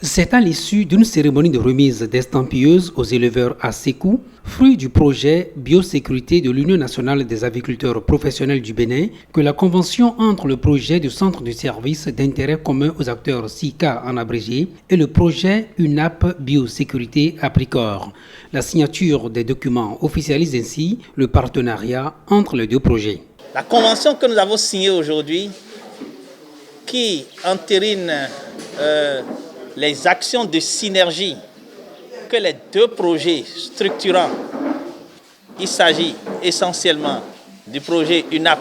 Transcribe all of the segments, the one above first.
C'est à l'issue d'une cérémonie de remise d'estampilleuses aux éleveurs à Sékou, fruit du projet Biosécurité de l'Union nationale des agriculteurs professionnels du Bénin, que la convention entre le projet du Centre de services d'intérêt commun aux acteurs SICA en abrégé et le projet UNAP Biosécurité à Pricor. La signature des documents officialise ainsi le partenariat entre les deux projets. La convention que nous avons signée aujourd'hui, qui entérine les actions de synergie que les deux projets structurants, il s'agit essentiellement du projet UNAP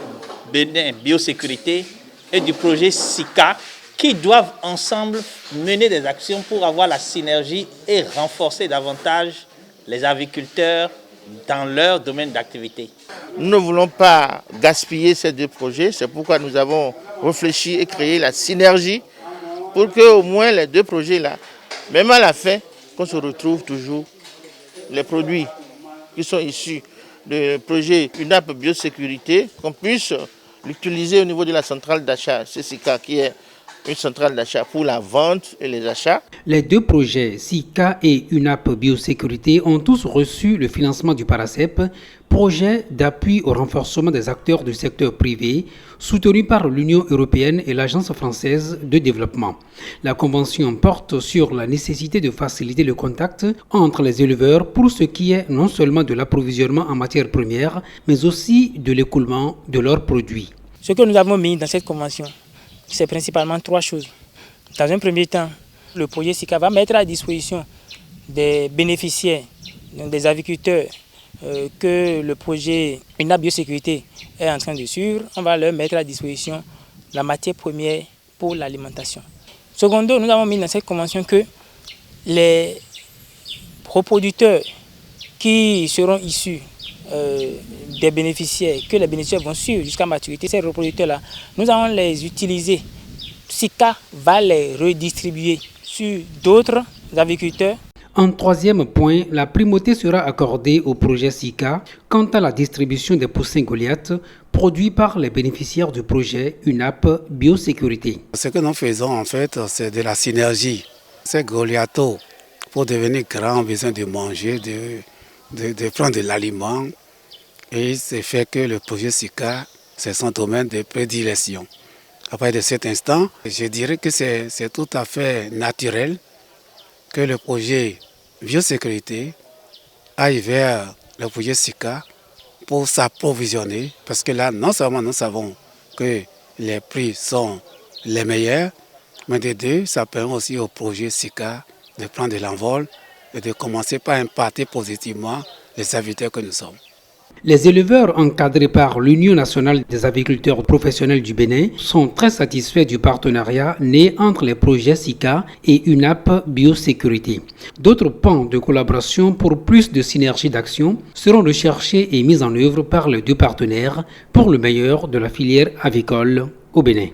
Bénin Biosécurité et du projet SICA, qui doivent ensemble mener des actions pour avoir la synergie et renforcer davantage les agriculteurs dans leur domaine d'activité. Nous ne voulons pas gaspiller ces deux projets, c'est pourquoi nous avons réfléchi et créé la synergie pour que au moins les deux projets-là, même à la fin, qu'on se retrouve toujours les produits qui sont issus du projet UNAP Biosécurité, qu'on puisse l'utiliser au niveau de la centrale d'achat CCK, qui est une centrale d'achat pour la vente et les achats. Les deux projets, SICA et UNAP Biosécurité, ont tous reçu le financement du PARACEP, projet d'appui au renforcement des acteurs du secteur privé, soutenu par l'Union européenne et l'Agence française de développement. La convention porte sur la nécessité de faciliter le contact entre les éleveurs pour ce qui est non seulement de l'approvisionnement en matières premières, mais aussi de l'écoulement de leurs produits. Ce que nous avons mis dans cette convention, c'est principalement trois choses. Dans un premier temps, le projet SICA va mettre à disposition des bénéficiaires, des agriculteurs que le projet UNAP Biosécurité est en train de suivre. On va leur mettre à disposition la matière première pour l'alimentation. Secondo, nous avons mis dans cette convention que les reproducteurs qui seront issus des bénéficiaires, que les bénéficiaires vont suivre jusqu'à maturité, ces reproducteurs-là, nous allons les utiliser. SICA va les redistribuer sur d'autres agriculteurs. En troisième point, la primauté sera accordée au projet SICA quant à la distribution des poussins Goliath produits par les bénéficiaires du projet UNAP Biosécurité. Ce que nous faisons en fait, c'est de la synergie. Ces Goliathos, pour devenir grands, ont besoin de manger, de prendre de l'aliment. Et c'est fait que le projet SICA, c'est son domaine de prédilection. À partir de cet instant, je dirais que c'est tout à fait naturel que le projet Biosécurité aille vers le projet SICA pour s'approvisionner. Parce que là, non seulement nous savons que les prix sont les meilleurs, mais de deux, ça permet aussi au projet SICA de prendre de l'envol et de commencer par impacter positivement les agriculteurs que nous sommes. Les éleveurs encadrés par l'Union nationale des agriculteurs professionnels du Bénin sont très satisfaits du partenariat né entre les projets SICA et UNAP Biosécurité. D'autres pans de collaboration pour plus de synergie d'action seront recherchés et mis en œuvre par les deux partenaires pour le meilleur de la filière avicole au Bénin.